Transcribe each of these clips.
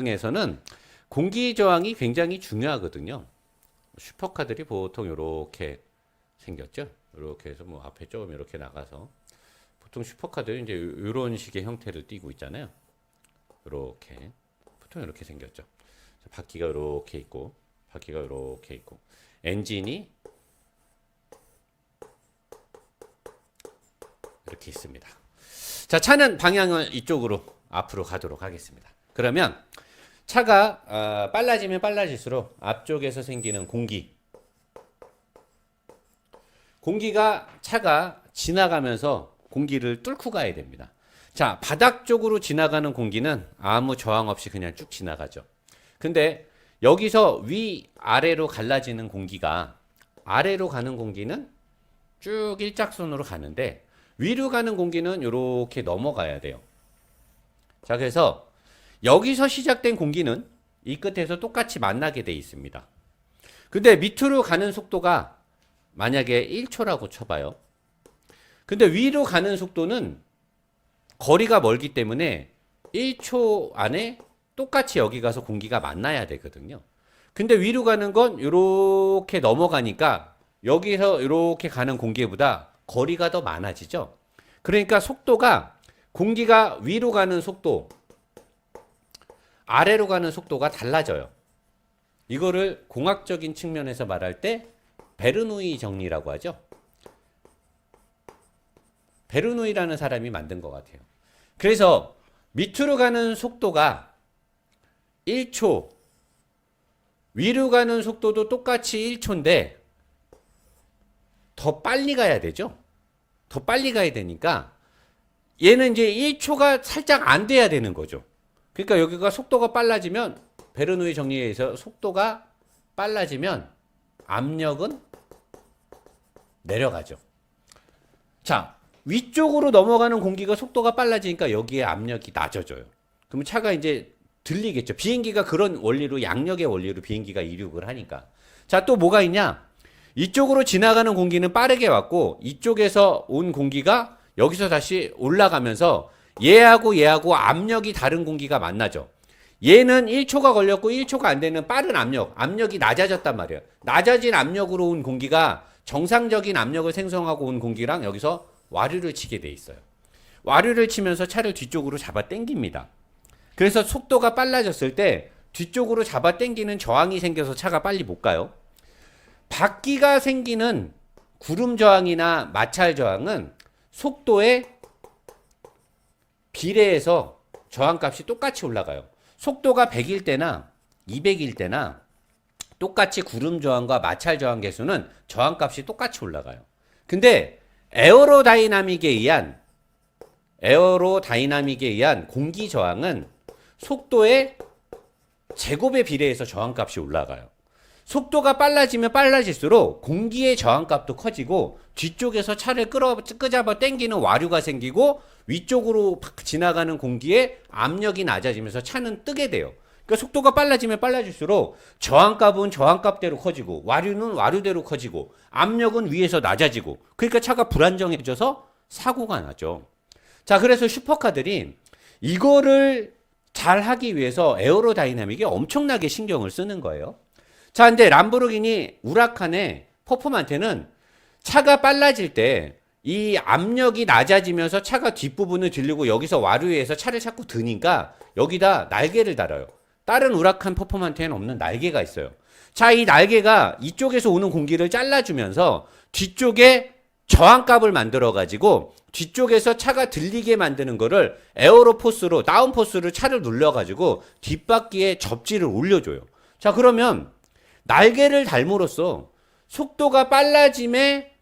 에서는 공기 저항이 굉장히 중요하거든요. 슈퍼카들이 보통 이렇게 생겼죠. 이렇게 해서 뭐 앞에 조금 이렇게 나가서 보통 슈퍼카들이 이제 이런 식의 형태를 띠고 있잖아요. 이렇게 보통 이렇게 생겼죠. 바퀴가 이렇게 있고 바퀴가 이렇게 있고 엔진이 이렇게 있습니다. 자, 차는 방향을 이쪽으로 앞으로 가도록 하겠습니다. 그러면 차가 빨라지면 빨라질수록 앞쪽에서 생기는 공기가 차가 지나가면서 공기를 뚫고 가야 됩니다. 자, 바닥 쪽으로 지나가는 공기는 아무 저항 없이 그냥 쭉 지나가죠. 근데 여기서 위 아래로 갈라지는 공기가 아래로 가는 공기는 쭉 일직선으로 가는데 위로 가는 공기는 이렇게 넘어가야 돼요. 자, 그래서 여기서 시작된 공기는 이 끝에서 똑같이 만나게 돼 있습니다. 근데 밑으로 가는 속도가 만약에 1초라고 쳐봐요. 근데 위로 가는 속도는 거리가 멀기 때문에 1초 안에 똑같이 여기 가서 공기가 만나야 되거든요. 근데 위로 가는 건 이렇게 넘어가니까 여기서 이렇게 가는 공기보다 거리가 더 많아지죠. 그러니까 속도가 공기가 위로 가는 속도, 아래로 가는 속도가 달라져요. 이거를 공학적인 측면에서 말할 때 베르노이 정리라고 하죠. 베르노이라는 사람이 만든 것 같아요. 그래서 밑으로 가는 속도가 1초, 위로 가는 속도도 똑같이 1초인데 더 빨리 가야 되죠. 더 빨리 가야 되니까 얘는 이제 1초가 살짝 안 돼야 되는 거죠. 그러니까 여기가 속도가 빨라지면 베르노이 정리에 의해서 속도가 빨라지면 압력은 내려가죠. 자, 위쪽으로 넘어가는 공기가 속도가 빨라지니까 여기에 압력이 낮아져요. 그러면 차가 이제 들리겠죠. 비행기가 그런 원리로 양력의 원리로 비행기가 이륙을 하니까. 자, 또 뭐가 있냐? 이쪽으로 지나가는 공기는 빠르게 왔고 이쪽에서 온 공기가 여기서 다시 올라가면서 얘하고 압력이 다른 공기가 만나죠. 얘는 1초가 걸렸고 1초가 안 되는 빠른 압력이 낮아졌단 말이에요. 낮아진 압력으로 온 공기가 정상적인 압력을 생성하고 온 공기랑 여기서 와류를 치게 돼 있어요. 와류를 치면서 차를 뒤쪽으로 잡아 당깁니다. 그래서 속도가 빨라졌을 때 뒤쪽으로 잡아 당기는 저항이 생겨서 차가 빨리 못 가요. 바퀴가 생기는 구름 저항이나 마찰 저항은 속도에 비례해서 저항값이 똑같이 올라가요. 속도가 100일 때나 200일 때나 똑같이 구름 저항과 마찰 저항 계수는 저항값이 똑같이 올라가요. 근데 에어로다이나믹에 의한 공기 저항은 속도의 제곱에 비례해서 저항값이 올라가요. 속도가 빨라지면 빨라질수록 공기의 저항값도 커지고 뒤쪽에서 차를 끄잡아 당기는 와류가 생기고 위쪽으로 지나가는 공기의 압력이 낮아지면서 차는 뜨게 돼요. 그러니까 속도가 빨라지면 빨라질수록 저항값은 저항값대로 커지고 와류는 와류대로 커지고 압력은 위에서 낮아지고 그러니까 차가 불안정해져서 사고가 나죠. 자, 그래서 슈퍼카들이 이거를 잘 하기 위해서 에어로다이나믹에 엄청나게 신경을 쓰는 거예요. 자, 근데 람보르기니 우라칸의 퍼포먼테는 차가 빨라질 때 이 압력이 낮아지면서 차가 뒷부분을 들리고 여기서 와류에서 차를 자꾸 드니까 여기다 날개를 달아요. 다른 우라칸 퍼포먼테에는 없는 날개가 있어요. 자, 이 날개가 이쪽에서 오는 공기를 잘라주면서 뒤쪽에 저항값을 만들어가지고 뒤쪽에서 차가 들리게 만드는 거를 에어로포스로, 다운포스로 차를 눌러가지고 뒷바퀴에 접지를 올려줘요. 자, 그러면 날개를 달므로써 속도가 빨라짐에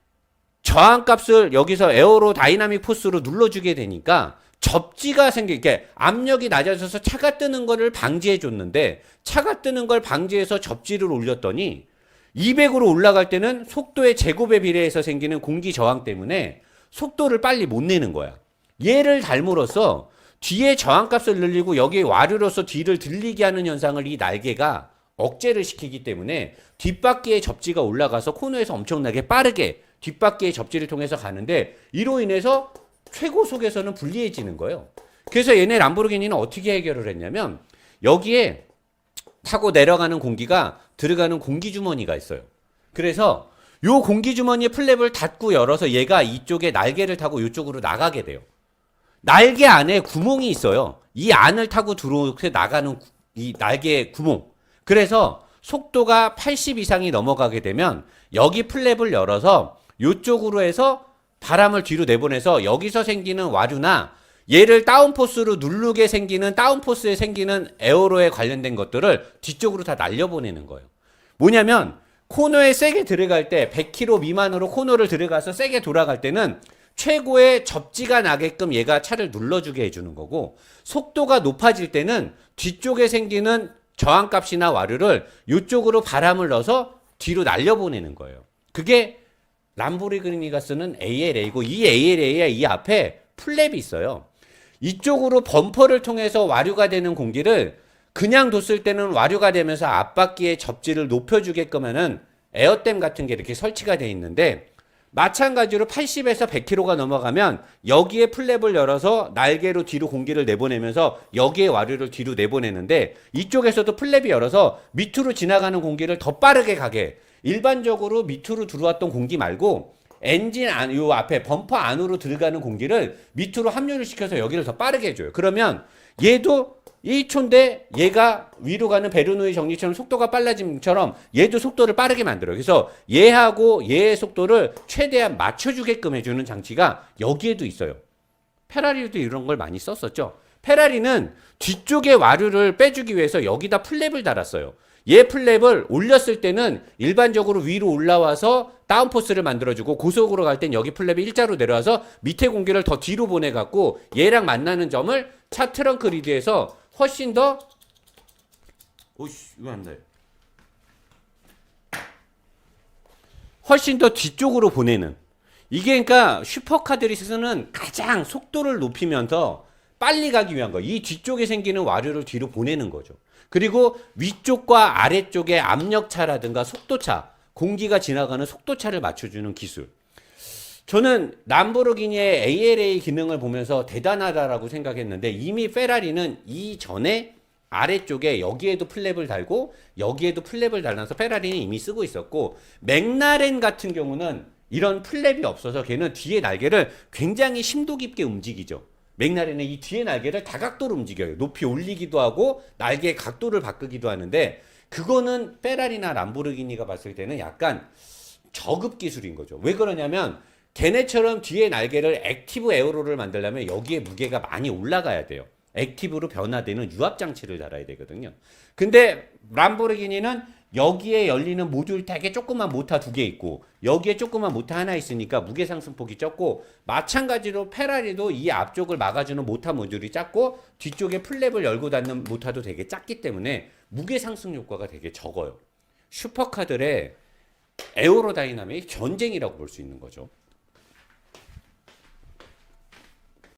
저항값을 여기서 에어로다이나믹 포스로 눌러주게 되니까 접지가 생기게 압력이 낮아져서 차가 뜨는 거를 방지해 줬는데 차가 뜨는 걸 방지해서 접지를 올렸더니 200으로 올라갈 때는 속도의 제곱에 비례해서 생기는 공기 저항 때문에 속도를 빨리 못 내는 거야. 얘를 닮으로써 뒤에 저항값을 늘리고 여기에 와류로서 뒤를 들리게 하는 현상을 이 날개가 억제를 시키기 때문에 뒷바퀴의 접지가 올라가서 코너에서 엄청나게 빠르게 뒷바퀴의 접지를 통해서 가는데 이로 인해서 최고속에서는 불리해지는 거예요. 그래서 얘네 람보르기니는 어떻게 해결을 했냐면 여기에 타고 내려가는 공기가 들어가는 공기 주머니가 있어요. 그래서 요 공기 주머니의 플랩을 닫고 열어서 얘가 이쪽에 날개를 타고 이쪽으로 나가게 돼요. 날개 안에 구멍이 있어요. 이 안을 타고 들어오게 나가는 이 날개의 구멍. 그래서 속도가 80 이상이 넘어가게 되면 여기 플랩을 열어서 이쪽으로 해서 바람을 뒤로 내보내서 여기서 생기는 와류나 얘를 다운포스로 누르게 생기는 다운포스에 생기는 에어로에 관련된 것들을 뒤쪽으로 다 날려보내는 거예요. 뭐냐면 코너에 세게 들어갈 때 100km 미만으로 코너를 들어가서 세게 돌아갈 때는 최고의 접지가 나게끔 얘가 차를 눌러주게 해주는 거고, 속도가 높아질 때는 뒤쪽에 생기는 저항값이나 와류를 이쪽으로 바람을 넣어서 뒤로 날려보내는 거예요. 그게 람보르기니가 쓰는 ALA고, 이 ALA에 이 앞에 플랩이 있어요. 이쪽으로 범퍼를 통해서 와류가 되는 공기를 그냥 뒀을 때는 와류가 되면서 앞바퀴의 접지를 높여주게끔 하는 에어댐 같은 게 이렇게 설치가 되어 있는데, 마찬가지로 80에서 100km가 넘어가면 여기에 플랩을 열어서 날개로 뒤로 공기를 내보내면서 여기에 와류를 뒤로 내보내는데, 이쪽에서도 플랩이 열어서 밑으로 지나가는 공기를 더 빠르게 가게, 일반적으로 밑으로 들어왔던 공기 말고 엔진 안, 요 앞에 범퍼 안으로 들어가는 공기를 밑으로 합류를 시켜서 여기를 더 빠르게 해줘요. 그러면 얘도 1초인데 얘가 위로 가는 베르노이 정리처럼 속도가 빨라짐처럼 얘도 속도를 빠르게 만들어요. 그래서 얘하고 얘의 속도를 최대한 맞춰주게끔 해주는 장치가 여기에도 있어요. 페라리도 이런 걸 많이 썼었죠. 페라리는 뒤쪽에 와류를 빼주기 위해서 여기다 플랩을 달았어요. 얘 플랩을 올렸을 때는 일반적으로 위로 올라와서 다운포스를 만들어주고, 고속으로 갈 땐 여기 플랩이 일자로 내려와서 밑에 공기를 더 뒤로 보내갖고 얘랑 만나는 점을 차 트렁크 리드에서 훨씬 더 이거 안 돼. 훨씬 더 뒤쪽으로 보내는, 이게 그러니까 슈퍼카들이 쓰는 가장 속도를 높이면서 빨리 가기 위한 거. 이 뒤쪽에 생기는 와류를 뒤로 보내는 거죠. 그리고 위쪽과 아래쪽에 압력차라든가 속도차, 공기가 지나가는 속도차를 맞춰주는 기술. 저는 람보르기니의 ALA 기능을 보면서 대단하다라고 생각했는데, 이미 페라리는 이전에 아래쪽에 여기에도 플랩을 달고 여기에도 플랩을 달아서 페라리는 이미 쓰고 있었고, 맥라렌 같은 경우는 이런 플랩이 없어서 걔는 뒤에 날개를 굉장히 심도 깊게 움직이죠. 맥라렌은 이 뒤에 날개를 다각도로 움직여요. 높이 올리기도 하고 날개의 각도를 바꾸기도 하는데, 그거는 페라리나 람보르기니가 봤을 때는 약간 저급 기술인 거죠. 왜 그러냐면 걔네처럼 뒤에 날개를 액티브 에어로를 만들려면 여기에 무게가 많이 올라가야 돼요. 액티브로 변화되는 유압장치를 달아야 되거든요. 근데 람보르기니는 여기에 열리는 모듈 되게 조그만 모터 2개 있고 여기에 조그만 모터 하나 있으니까 무게 상승폭이 적고, 마찬가지로 페라리도 이 앞쪽을 막아주는 모터 모듈이 작고 뒤쪽에 플랩을 열고 닫는 모터도 되게 작기 때문에 무게 상승 효과가 되게 적어요. 슈퍼카들의 에어로다이나믹 전쟁이라고 볼 수 있는 거죠.